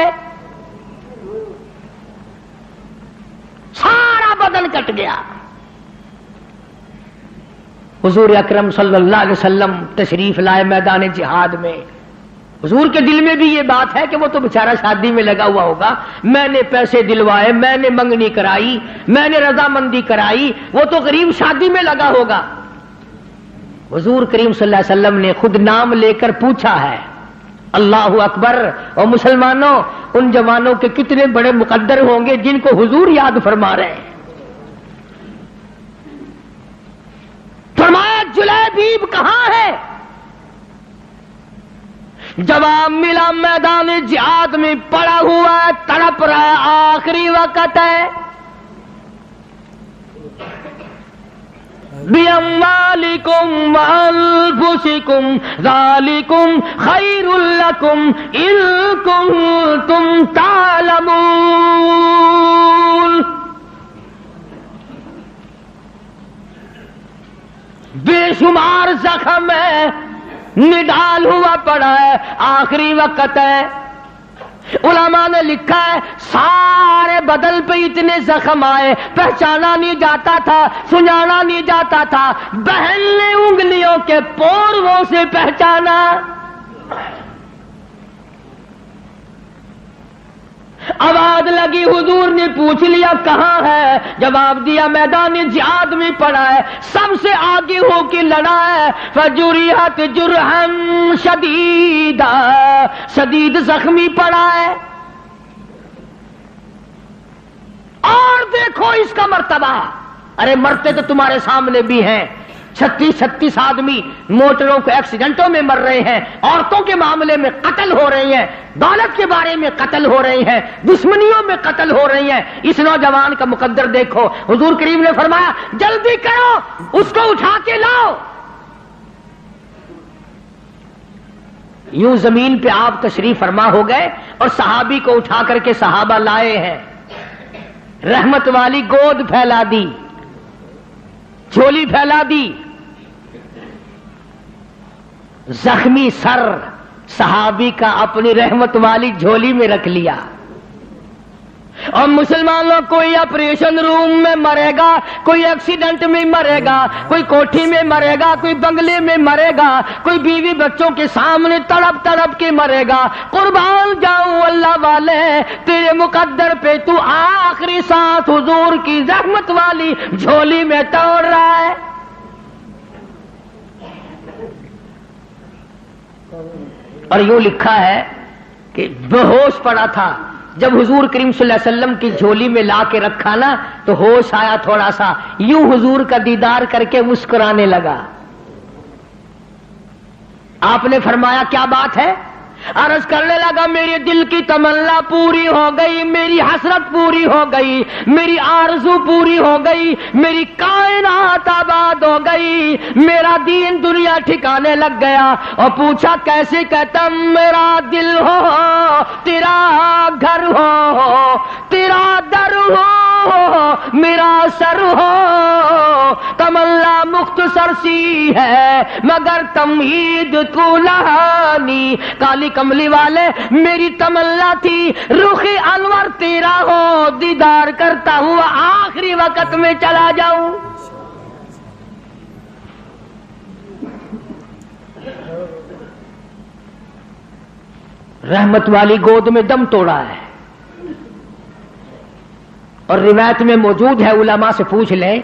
Speaker 1: سارا بدن کٹ گیا. حضور اکرم صلی اللہ علیہ وسلم تشریف لائے میدان جہاد میں. حضور کے دل میں بھی یہ بات ہے کہ وہ تو بیچارہ شادی میں لگا ہوا ہوگا, میں نے پیسے دلوائے, میں نے منگنی کرائی, میں نے رضامندی کرائی, وہ تو غریب شادی میں لگا ہوگا. حضور کریم صلی اللہ علیہ وسلم نے خود نام لے کر پوچھا ہے. اللہ اکبر. اور مسلمانوں, ان جوانوں کے کتنے بڑے مقدر ہوں گے جن کو حضور یاد فرما رہے ہیں. فرمایا جلیبیب کہاں ہے؟ جواب ملا میدان جہاد میں پڑا ہوا ہے, تڑپ رہا ہے, آخری وقت ہے. بِأَمْوَالِكُمْ وَأَنفُسِكُمْ ذَلِكُمْ خَيْرٌ لَكُمْ إِن كُنتُمْ تَعْلَمُونَ. بے شمار زخم ہے, نڈال ہوا پڑا ہے, آخری وقت ہے. علماء نے لکھا ہے سارے بدن پہ اتنے زخم آئے, پہچانا نہیں جاتا تھا, سنجانا نہیں جاتا تھا. بہن نے انگلیوں کے پوروں سے پہچانا. آواز لگی, حضور نے پوچھ لیا کہاں ہے؟ جواب دیا میدان جہاد میں پڑا ہے, سب سے آگے ہو کے لڑا ہے. فجرحت جرحا شدیدا, شدید زخمی پڑا ہے. اور دیکھو اس کا مرتبہ, ارے مرتے تو تمہارے سامنے بھی ہیں. 36 آدمی موٹروں کے ایکسیڈنٹوں میں مر رہے ہیں, عورتوں کے معاملے میں قتل ہو رہے ہیں, دولت کے بارے میں قتل ہو رہے ہیں, دشمنیوں میں قتل ہو رہی ہیں. اس نوجوان کا مقدر دیکھو. حضور کریم نے فرمایا جلدی کرو, اس کو اٹھا کے لاؤ. یوں زمین پہ آپ تشریف فرما ہو گئے اور صحابی کو اٹھا کر کے صحابہ لائے ہیں. رحمت والی گود پھیلا دی, جھولی پھیلا دی. زخمی سر صحابی کا اپنی رحمت والی جھولی میں رکھ لیا. اور مسلمانوں کوئی آپریشن روم میں مرے گا, کوئی ایکسیڈنٹ میں مرے گا, کوئی کوٹھی میں مرے گا, کوئی بنگلے میں مرے گا, کوئی بیوی بچوں کے سامنے تڑپ تڑپ کے مرے گا. قربان جاؤں اللہ والے, تیرے مقدر پہ تو آخری سانس حضور کی رحمت والی جھولی میں توڑ رہا ہے. اور یوں لکھا ہے کہ بے ہوش پڑا تھا، جب حضور کریم صلی اللہ علیہ وسلم کی جھولی میں لا کے رکھا نا تو ہوش آیا تھوڑا سا، یوں حضور کا دیدار کر کے مسکرانے لگا۔ آپ نے فرمایا کیا بات ہے؟ عرض کرنے لگا میرے دل کی تمنا پوری ہو گئی، میری حسرت پوری ہو گئی، میری آرزو پوری ہو گئی، میری کائنات آباد ہو گئی، میرا دین دنیا ٹھکانے لگ گیا۔ اور پوچھا کیسے؟ کہتا میرا دل ہو تیرا گھر ہو، تیرا در ہو میرا سر ہو، تمنا مختصر سی ہے مگر تمہید طولانی۔ کالی کملی والے میری تمنا تھی رخ انور تیرا ہو، دیدار کرتا ہوا آخری وقت میں چلا جاؤں۔ رحمت والی گود میں دم توڑا ہے، اور روایت میں موجود ہے، علماء سے پوچھ لیں۔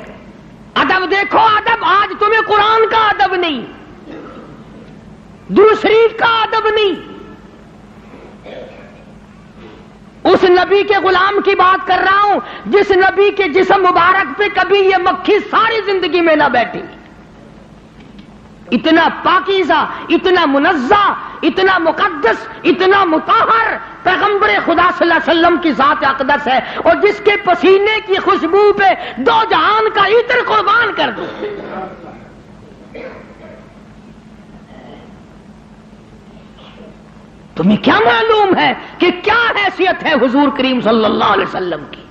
Speaker 1: ادب دیکھو، ادب آج تمہیں قرآن کا ادب نہیں، درود شریف کا ادب نہیں، اس نبی کے غلام کی بات کر رہا ہوں جس نبی کے جسم مبارک پہ کبھی یہ مکھی ساری زندگی میں نہ بیٹھی۔ اتنا پاکیزہ، اتنا منزہ، اتنا مقدس، اتنا مطہر پیغمبر خدا صلی اللہ علیہ وسلم کی ذات اقدس ہے، اور جس کے پسینے کی خوشبو پہ دو جہان کا عطر قربان کر دوں۔ تمہیں کیا معلوم ہے کہ کیا حیثیت ہے حضور کریم صلی اللہ علیہ وسلم کی؟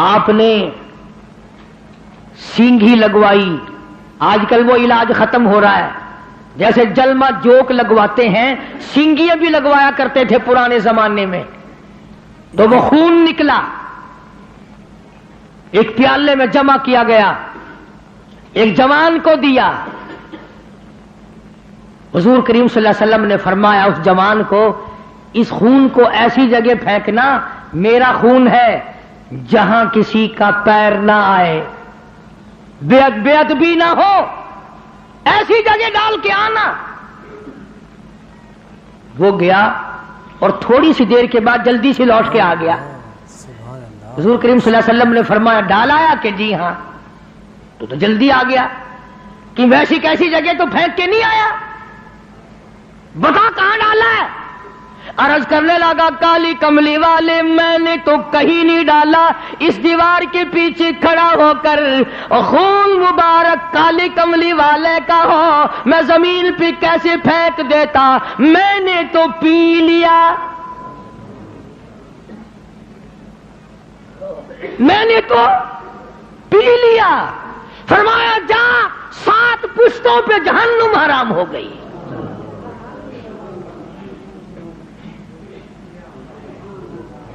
Speaker 1: آپ نے سینگھی لگوائی، آج کل وہ علاج ختم ہو رہا ہے، جیسے جلما جوک لگواتے ہیں، سینگیاں بھی لگوایا کرتے تھے پرانے زمانے میں، تو وہ خون نکلا، ایک پیالے میں جمع کیا گیا، ایک جوان کو دیا۔ حضور کریم صلی اللہ علیہ وسلم نے فرمایا اس جوان کو اس خون کو ایسی جگہ پھینکنا، میرا خون ہے، جہاں کسی کا پیر نہ آئے، بے ادبی نہ ہو، ایسی جگہ ڈال کے آنا۔ وہ گیا اور تھوڑی سی دیر کے بعد جلدی سے لوٹ کے آ گیا۔ حضور کریم صلی اللہ علیہ وسلم نے فرمایا ڈال آیا؟ کہ جی ہاں۔ تو جلدی آ گیا کہ ویسی کیسی جگہ تو پھینک کے نہیں آیا، بتا کہاں ڈالا ہے؟ عرض کرنے لگا کالی کملی والے میں نے تو کہیں نہیں ڈالا، اس دیوار کے پیچھے کھڑا ہو کر خون مبارک کالی کملی والے کا ہو میں زمین پہ کیسے پھینک دیتا، میں نے تو پی لیا، میں نے تو پی لیا۔ فرمایا جا 7 پشتوں پہ جہنم حرام ہو گئی۔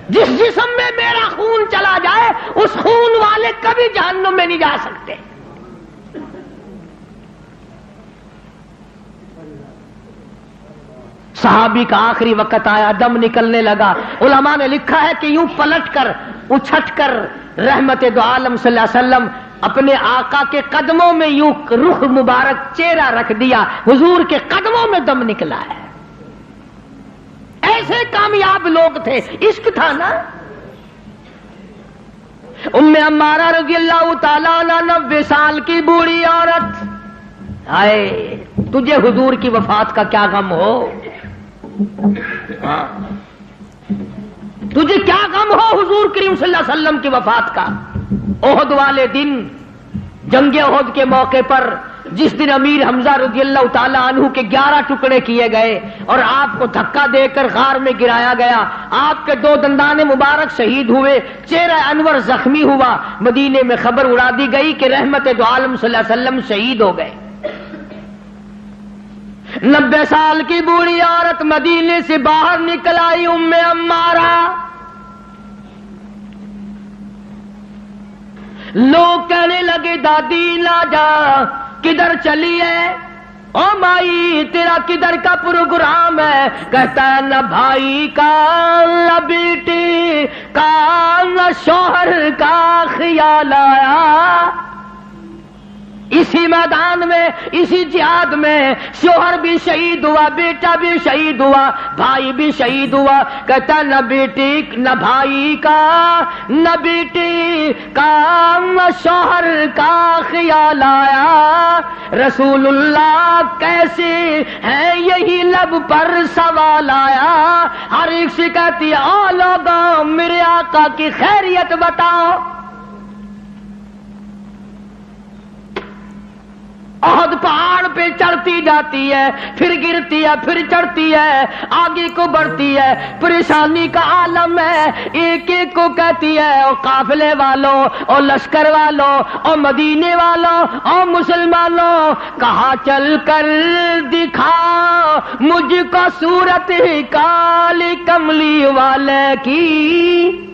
Speaker 1: جس جسم میں میرا خون چلا جائے اس خون والے کبھی جہنم میں نہیں جا سکتے۔ صحابی کا آخری وقت آیا، دم نکلنے لگا، علماء نے لکھا ہے کہ یوں پلٹ کر اچھٹ کر رحمت دو عالم صلی اللہ علیہ وسلم اپنے آقا کے قدموں میں یوں رخ مبارک چہرہ رکھ دیا، حضور کے قدموں میں دم نکلا ہے۔ ایسے کامیاب لوگ تھے، عشق تھا نا۔ ام عمارہ رضی اللہ تعالیٰ عنہ 90 سال کی بوڑھی عورت، ہائے تجھے حضور کی وفات کا کیا غم ہو، تجھے کیا غم ہو حضور کریم صلی اللہ علیہ وسلم کی وفات کا۔ احد والے دن، جنگ احد کے موقع پر جس دن امیر حمزہ رضی اللہ تعالیٰ عنہ کے 11 ٹکڑے کیے گئے اور آپ کو دھکا دے کر غار میں گرایا گیا، آپ کے 2 دندان مبارک شہید ہوئے، چہرہ انور زخمی ہوا، مدینے میں خبر اڑا دی گئی کہ رحمت دو عالم صلی اللہ علیہ وسلم شہید ہو گئے۔ 90 سال کی بوڑھی عورت مدینے سے باہر نکل آئی، ام عمارہ، لوگ کہنے لگے دادی نہ جا، کدھر چلی ہے؟ او مائی تیرا کدھر کا پروگرام ہے؟ کہتا ہے نہ بھائی کا، نہ بیٹی کا، نہ شوہر کا خیال آیا، اسی میدان میں، اسی جہاد میں شوہر بھی شہید ہوا، بیٹا بھی شہید ہوا، بھائی بھی شہید ہوا. کہتا نہ بیٹی نہ بھائی کا، نہ بیٹی کا، نہ شوہر کا خیال آیا. رسول اللہ کیسے ہیں یہی لب پر سوال آیا. ہر ایک سے کہتی ہے او لوگوں میرے آقا کی خیریت بتاؤ. احد پہاڑ پہ چڑھتی جاتی ہے، پھر گرتی ہے، پھر چڑھتی ہے، آگے کو بڑھتی ہے، پریشانی کا عالم ہے. ایک ایک کو کہتی ہے او قافلے والوں، او لشکر والوں، او مدینے والوں، او مسلمانوں، کہاں چل کر دکھا مجھ کو صورت کالی کملی والے کی.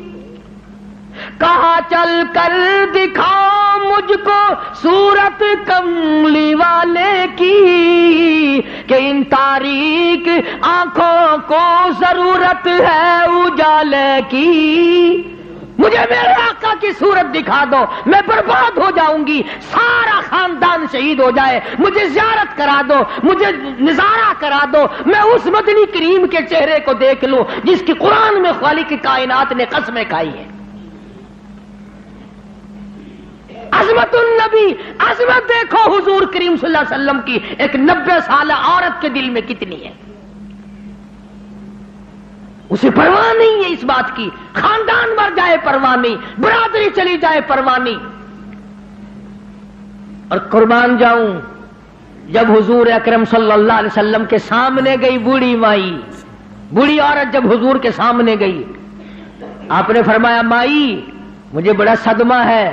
Speaker 1: کہاں چل کر دکھاؤ مجھ کو صورت کملی والے کی، کہ ان تاریک آنکھوں کو ضرورت ہے اجالے کی. مجھے میرے آقا کی صورت دکھا دو، میں برباد ہو جاؤں گی، سارا خاندان شہید ہو جائے، مجھے زیارت کرا دو، مجھے نظارہ کرا دو، میں اس مدنی کریم کے چہرے کو دیکھ لوں جس کی قرآن میں خالق کائنات نے قسمیں کھائی ہیں. عظمت النبی، عظمت دیکھو حضور کریم صلی اللہ علیہ وسلم کی ایک 90 سالہ عورت کے دل میں کتنی ہے. اسے پرواہ نہیں ہے اس بات کی، خاندان مر جائے پرواہ نہیں، برادری چلی جائے پرواہ نہیں. اور قربان جاؤں جب حضور اکرم صلی اللہ علیہ وسلم کے سامنے گئی بوڑھی مائی، بوڑھی عورت جب حضور کے سامنے گئی، آپ نے فرمایا مائی مجھے بڑا صدمہ ہے،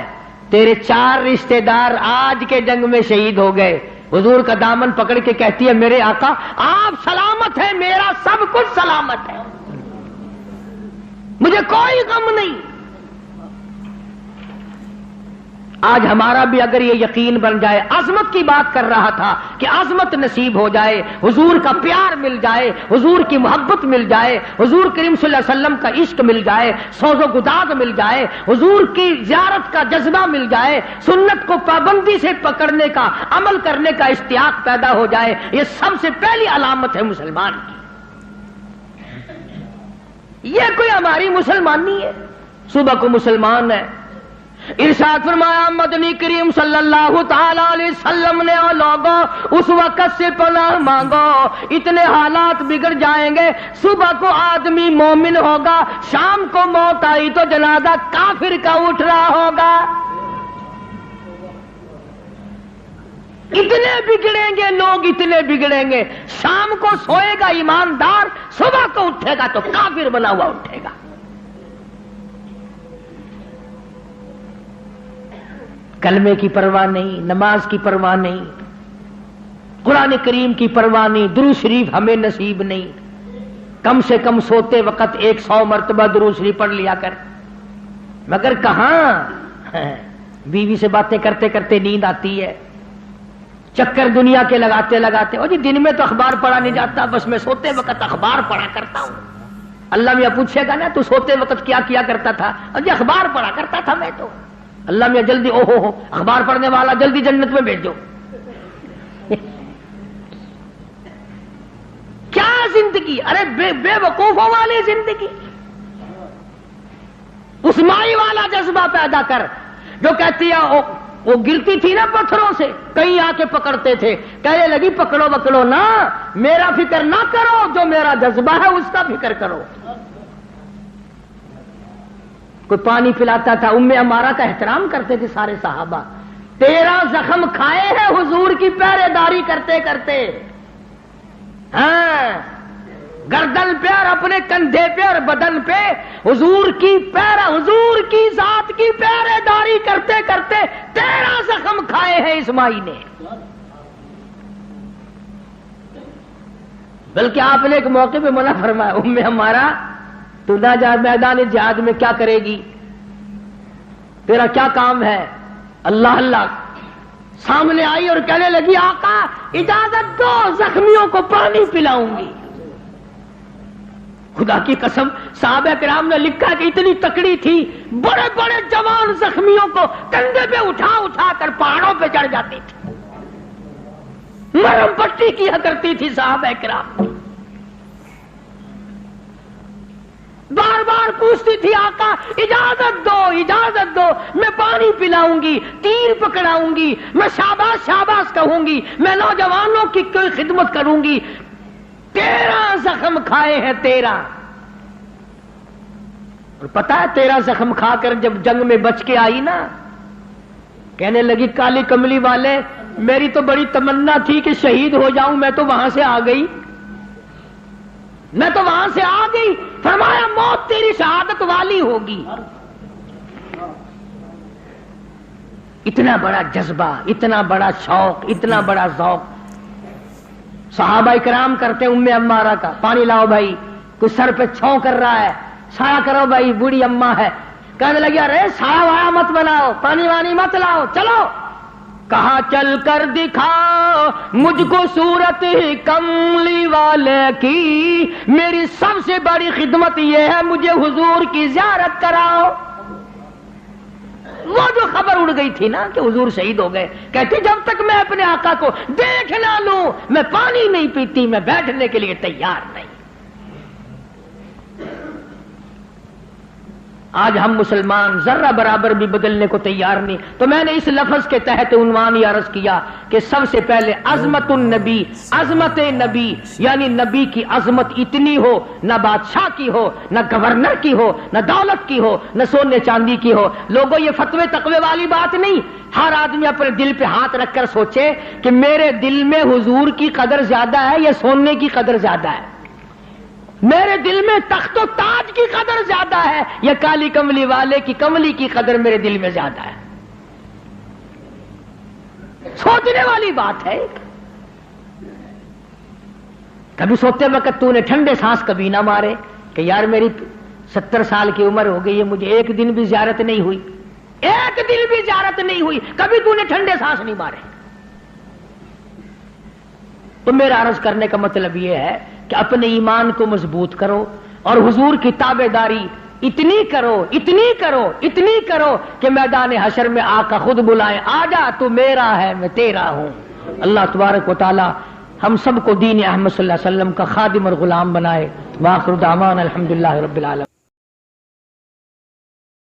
Speaker 1: تیرے 4 رشتہ دار آج کے جنگ میں شہید ہو گئے. حضور کا دامن پکڑ کے کہتی ہے میرے آقا آپ سلامت ہیں، میرا سب کچھ سلامت ہے، مجھے کوئی غم نہیں. آج ہمارا بھی اگر یہ یقین بن جائے، عظمت کی بات کر رہا تھا کہ عظمت نصیب ہو جائے، حضور کا پیار مل جائے، حضور کی محبت مل جائے، حضور کریم صلی اللہ علیہ وسلم کا عشق مل جائے، سوز و گداز مل جائے، حضور کی زیارت کا جذبہ مل جائے، سنت کو پابندی سے پکڑنے کا، عمل کرنے کا اشتیاق پیدا ہو جائے، یہ سب سے پہلی علامت ہے مسلمان کی. یہ کوئی ہماری مسلمانی ہے، صبح کو مسلمان ہے. ارشاد فرمایا مدنی کریم صلی اللہ تعالی علیہ وسلم نے او لوگوں اس وقت سے پناہ مانگو، اتنے حالات بگڑ جائیں گے. صبح کو آدمی مومن ہوگا، شام کو موت آئی تو جنازہ کافر کا اٹھ رہا ہوگا. اتنے بگڑیں گے لوگ، اتنے بگڑیں گے. شام کو سوئے گا ایماندار، صبح کو اٹھے گا تو کافر بنا ہوا اٹھے گا. کلمے کی پرواہ نہیں، نماز کی پرواہ نہیں، قرآن کریم کی پرواہ نہیں، درود شریف ہمیں نصیب نہیں. کم سے کم سوتے وقت 100 مرتبہ درود شریف پڑھ لیا کر. مگر کہاں بیوی سے باتیں کرتے کرتے نیند آتی ہے، چکر دنیا کے لگاتے لگاتے، اور جی دن میں تو اخبار پڑھا نہیں جاتا، بس میں سوتے وقت اخبار پڑھا کرتا ہوں. اللہ میاں پوچھے گا نا تو سوتے وقت کیا کیا کرتا تھا؟ اور جی اخبار پڑھا کرتا تھا میں تو. اللہ میاں جلدی او ہو اخبار پڑھنے والا جلدی جنت میں بھیج دو. کیا زندگی، ارے بے وقوفوں والی زندگی. اس مائی والا جذبہ پیدا کر جو کہتی ہے وہ گرتی تھی نا پتھروں سے، کہیں آ کے پکڑتے تھے، کہنے لگی پکڑو پکڑو نا، میرا فکر نہ کرو، جو میرا جذبہ ہے اس کا فکر کرو. کوئی پانی پلاتا تھا، ام عمارہ کا احترام کرتے تھے سارے صحابہ. 13 زخم کھائے ہیں حضور کی پہرے داری کرتے کرتے. ہاں گردن پہ اور اپنے کندھے پہ اور بدن پہ حضور کی حضور کی ذات کی پہرے داری کرتے کرتے 13 زخم کھائے ہیں اس مائی نے. بلکہ آپ نے ایک موقع پہ منع فرمایا، ام ہمارا تو نہ جا میدان جہاد میں کیا کرے گی، تیرا کیا کام ہے؟ اللہ اللہ سامنے آئی اور کہنے لگی آقا اجازت دو، زخمیوں کو پانی پلاؤں گی. خدا کی قسم صحابہ کرام نے لکھا کہ اتنی تکڑی تھی، بڑے بڑے جوان زخمیوں کو کندھے پہ اٹھا اٹھا کر پہاڑوں پہ چڑھ جاتی تھی، مرہم پٹی کیا کرتی تھی صحابہ کرام، بار بار پوچھتی تھی آقا اجازت دو، میں پانی پلاؤں گی، تیر پکڑاؤں گی، میں شاباش شاباش کہوں گی، میں نوجوانوں کی کوئی خدمت کروں گی، 13 زخم کھائے ہیں 13۔ اور پتا ہے 13 زخم کھا کر جب جنگ میں بچ کے آئی نا، کہنے لگی کالی کملی والے میری تو بڑی تمنا تھی کہ شہید ہو جاؤں، میں تو وہاں سے آ گئی، فرمایا موت تیری شہادت والی ہوگی۔ اتنا بڑا جذبہ، اتنا بڑا شوق، اتنا بڑا ذوق صحابہ کرام کرتے ام عمارہ کا، پانی لاؤ بھائی، کوئی سر پہ چھاؤں کر رہا ہے، سایہ کرو بھائی، بوڑھی اماں ہے، کہنے لگی ارے سایہ وایا مت بناؤ، پانی وانی مت لاؤ، چلو، کہاں چل کر دکھاؤ مجھ کو صورت کملی والے کی، میری سب سے بڑی خدمت یہ ہے مجھے حضور کی زیارت کراؤ۔ وہ جو خبر اڑ گئی تھی نا کہ حضور شہید ہو گئے، کہتی جب تک میں اپنے آقا کو دیکھ نہ لوں میں پانی نہیں پیتی، میں بیٹھنے کے لیے تیار نہیں۔ آج ہم مسلمان ذرہ برابر بھی بدلنے کو تیار نہیں، تو میں نے اس لفظ کے تحت عنوان یہ عرض کیا کہ سب سے پہلے عظمت النبی، عظمت نبی، یعنی نبی کی عظمت اتنی ہو، نہ بادشاہ کی ہو، نہ گورنر کی ہو، نہ دولت کی ہو، نہ سونے چاندی کی ہو۔ لوگوں یہ فتوے تقوی والی بات نہیں، ہر آدمی اپنے دل پہ ہاتھ رکھ کر سوچے کہ میرے دل میں حضور کی قدر زیادہ ہے یا سونے کی قدر زیادہ ہے، میرے دل میں تخت و تاج کی قدر زیادہ ہے یا کالی کملی والے کی کملی کی قدر میرے دل میں زیادہ ہے۔ سوچنے والی بات ہے۔ کبھی سوتے وقت تو نے ٹھنڈے سانس کبھی نہ مارے کہ یار میری 70 سال کی عمر ہو گئی ہے، مجھے ایک دن بھی زیارت نہیں ہوئی، ایک دن بھی زیارت نہیں ہوئی، کبھی تو نے ٹھنڈے سانس نہیں مارے۔ تو میرا عرض کرنے کا مطلب یہ ہے کہ اپنے ایمان کو مضبوط کرو اور حضور کی تابع داری اتنی کرو، اتنی کرو، اتنی کرو کہ میدان حشر میں آقا خود بلائیں، آجا تو میرا ہے میں تیرا ہوں۔ اللہ تبارک و تعالی ہم سب کو دین احمد صلی اللہ علیہ وسلم کا خادم اور غلام بنائے۔ وآخر دعوانا الحمدللہ رب العالمین۔